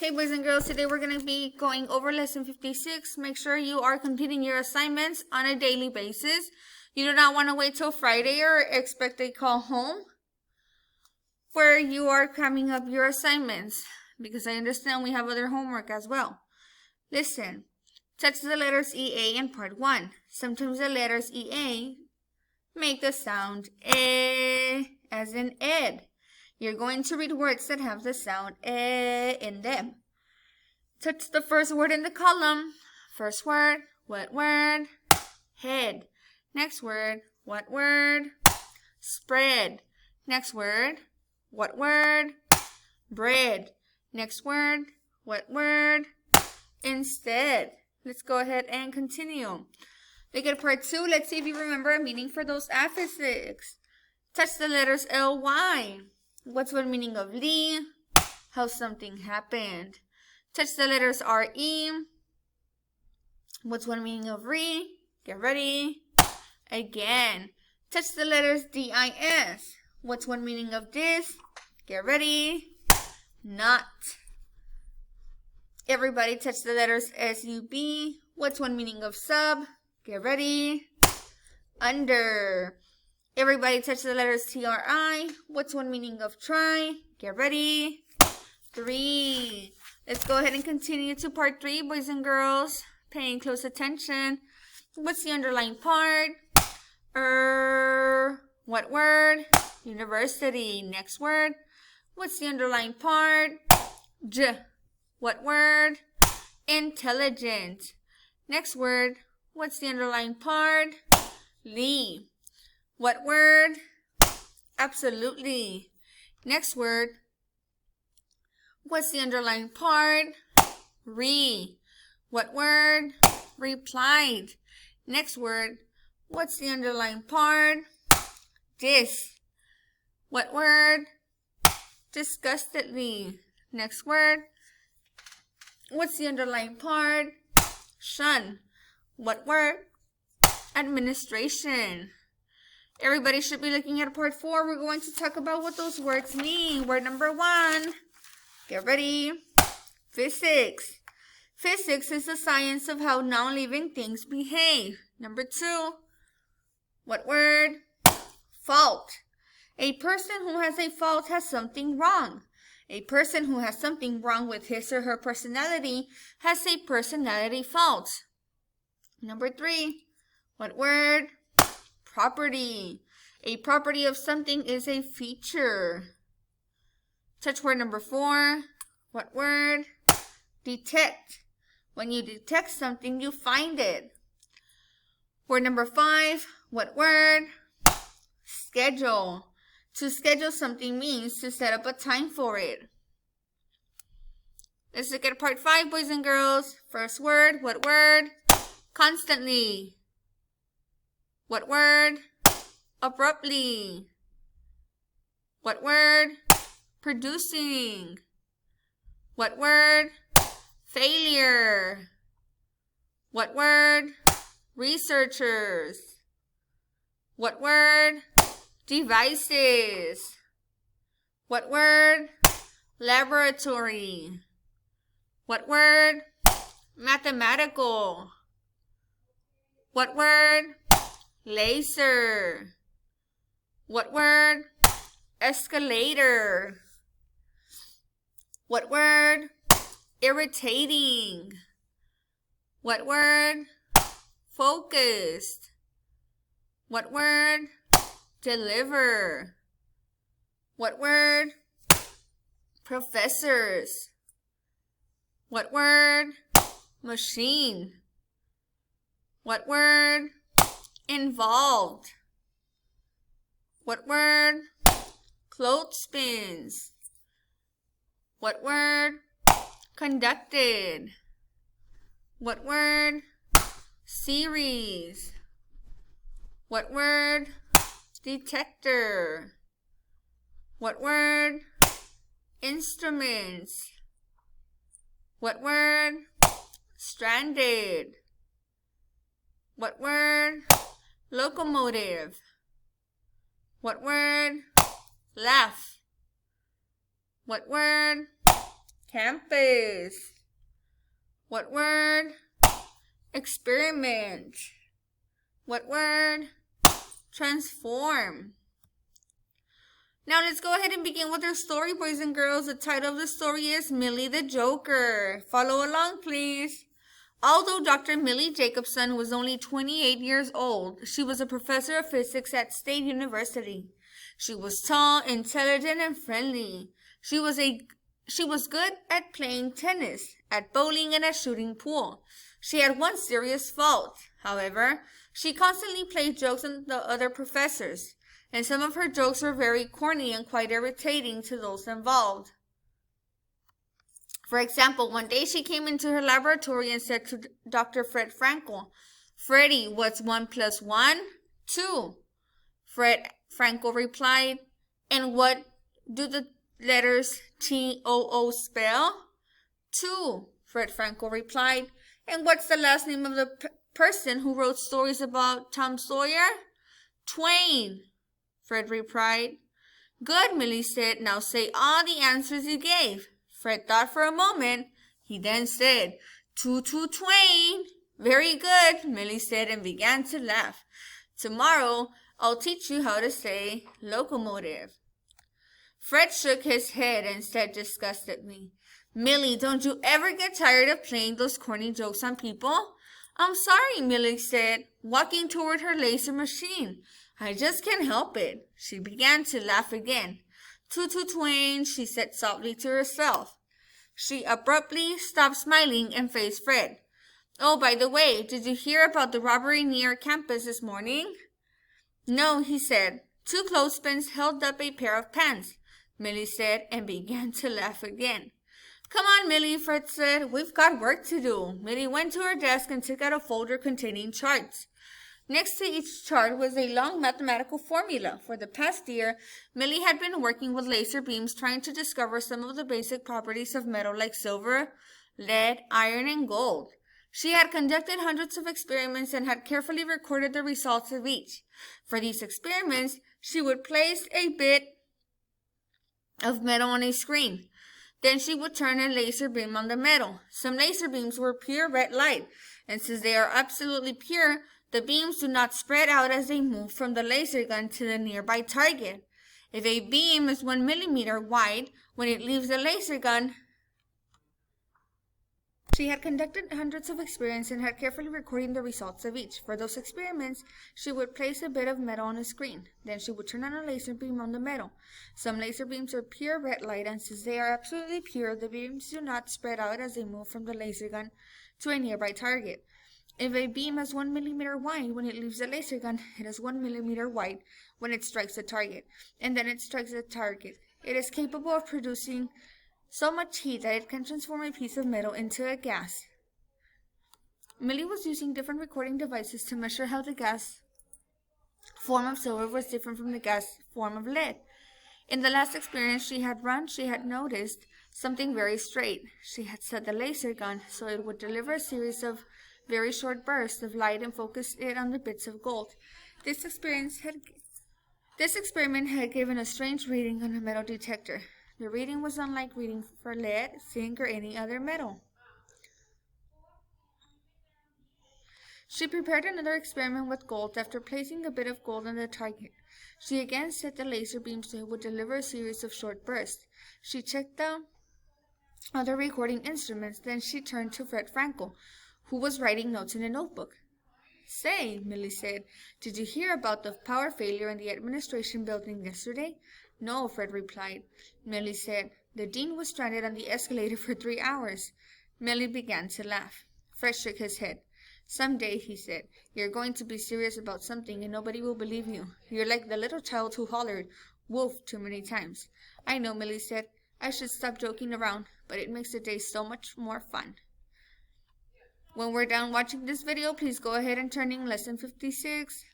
Okay, boys and girls, today we're going to be going over lesson 56. Make sure you are completing your assignments on a daily basis. You do not want to wait till Friday or expect a call home where you are cramming up your assignments, because I understand we have other homework as well. Listen, touch the letters EA in part 1. Sometimes the letters EA make the sound E, as in Ed. You're going to read words that have the sound E in them. Touch the first word in the column. First word, what word? Head. Next word, what word? Spread. Next word, what word? Bread. Next word, what word? Instead. Let's go ahead and continue. Look at part 2. Let's see if you remember a meaning for those affixes. Touch the letters L-Y. What's one meaning of Lee? How something happened. Touch the letters R-E. What's one meaning of re? Get ready. Again. Touch the letters D-I-S. What's one meaning of this? Get ready. Not. Everybody touch the letters S-U-B. What's one meaning of sub? Get ready. Under. Everybody touch the letters T-R-I. What's one meaning of try? Get ready. 3. Let's go ahead and continue to part 3, boys and girls. Paying close attention. What's the underlined part? What word? University. Next word. What's the underlined part? J. What word? Intelligent. Next word. What's the underlined part? Lee. What word? Absolutely. Next word. What's the underlined part? Re. What word? Replied. Next word. What's the underlined part? Dis. What word? Disgustedly. Next word. What's the underlined part? Shun. What word? Administration. Everybody should be looking at part 4. We're going to talk about what those words mean. Word number 1. Get ready. Physics. Physics is the science of how non-living things behave. Number 2. What word? Fault. A person who has a fault has something wrong. A person who has something wrong with his or her personality has a personality fault. Number 3. What word? Property. A property of something is a feature. Touch word number 4. What word? Detect. When you detect something, you find it. Word number 5. What word? Schedule. To schedule something means to set up a time for it. Let's look at part 5, boys and girls. First word. What word? Constantly. What word? Abruptly. What word? Producing. What word? Failure. What word? Researchers. What word? Devices. What word? Laboratory. What word? Mathematical. What word? Laser. What word? Escalator. What word? Irritating. What word? Focused. What word? Deliver. What word? Professors. What word? Machine. What word? Involved. What word? Clothespins. What word? Conducted. What word? Series. What word? Detector. What word? Instruments. What word? Stranded. What word? Locomotive. What word? Laugh. What word? Campus. What word? Experiment. What word? Transform. Now let's go ahead and begin with our story, boys and girls. The title of the story is Millie the Joker. Follow along, please. Although Dr. Millie Jacobson was only 28 years old, she was a professor of physics at State University. She was tall, intelligent, and friendly. She was good at playing tennis, at bowling, and at shooting pool. She had one serious fault. However, she constantly played jokes on the other professors, and some of her jokes were very corny and quite irritating to those involved. For example, one day she came into her laboratory and said to Dr. Fred Frankel, "Freddie, what's 1 + 1? 2. Fred Frankel replied, "And what do the letters TOO spell?" 2. Fred Frankel replied, "And what's the last name of the person who wrote stories about Tom Sawyer?" "Twain," Fred replied. "Good," Millie said. "Now say all the answers you gave." Fred thought for a moment. He then said, Twain." "Very good," Millie said, and began to laugh. "Tomorrow, I'll teach you how to say locomotive." Fred shook his head and said disgustedly, "Millie, don't you ever get tired of playing those corny jokes on people?" "I'm sorry," Millie said, walking toward her laser machine. "I just can't help it." She began to laugh again. Twain, she said softly to herself. She abruptly stopped smiling and faced Fred. "Oh, by the way, did you hear about the robbery near campus this morning?" "No," he said. "Two clothespins held up a pair of pants," Millie said, and began to laugh again. "Come on, Millie," Fred said. "We've got work to do." Millie went to her desk and took out a folder containing charts. Next to each chart was a long mathematical formula. For the past year, Millie had been working with laser beams trying to discover some of the basic properties of metal like silver, lead, iron, and gold. She had conducted hundreds of experiments and had carefully recorded the results of each. For these experiments, she would place a bit of metal on a screen. Then she would turn a laser beam on the metal. Some laser beams were pure red light, and since they are absolutely pure, the beams do not spread out as they move from the laser gun to the nearby target. If a beam is 1 millimeter wide when it leaves the laser gun, she had conducted hundreds of experiments and had carefully recorded the results of each. For those experiments, she would place a bit of metal on a screen. Then she would turn on a laser beam on the metal. Some laser beams are pure red light, and since they are absolutely pure, the beams do not spread out as they move from the laser gun to a nearby target. If a beam is 1 millimeter wide when it leaves the laser gun, it is 1 millimeter wide when it strikes the target, and then it strikes the target. It is capable of producing so much heat that it can transform a piece of metal into a gas. Millie was using different recording devices to measure how the gas form of silver was different from the gas form of lead. In the last experiment she had run, she had noticed something very strange. She had set the laser gun so it would deliver a series of very short bursts of light and focus it on the bits of gold. This experiment had given a strange reading on a metal detector. The reading was unlike reading for lead, zinc, or any other metal. She prepared another experiment with gold. After placing a bit of gold on the target, she again set the laser beam so it would deliver a series of short bursts. She checked the other recording instruments. Then she turned to Fred Frankel, who was writing notes in a notebook. "Say," Millie said, "did you hear about the power failure in the administration building yesterday?" "No," Fred replied. Millie said, "The dean was stranded on the escalator for 3 hours." Millie began to laugh. Fred shook his head. "Someday," he said, "you're going to be serious about something and nobody will believe you. You're like the little child who hollered, 'Wolf,' too many times." "I know," Millie said. "I should stop joking around, but it makes the day so much more fun." When we're done watching this video, please go ahead and turn in lesson 56.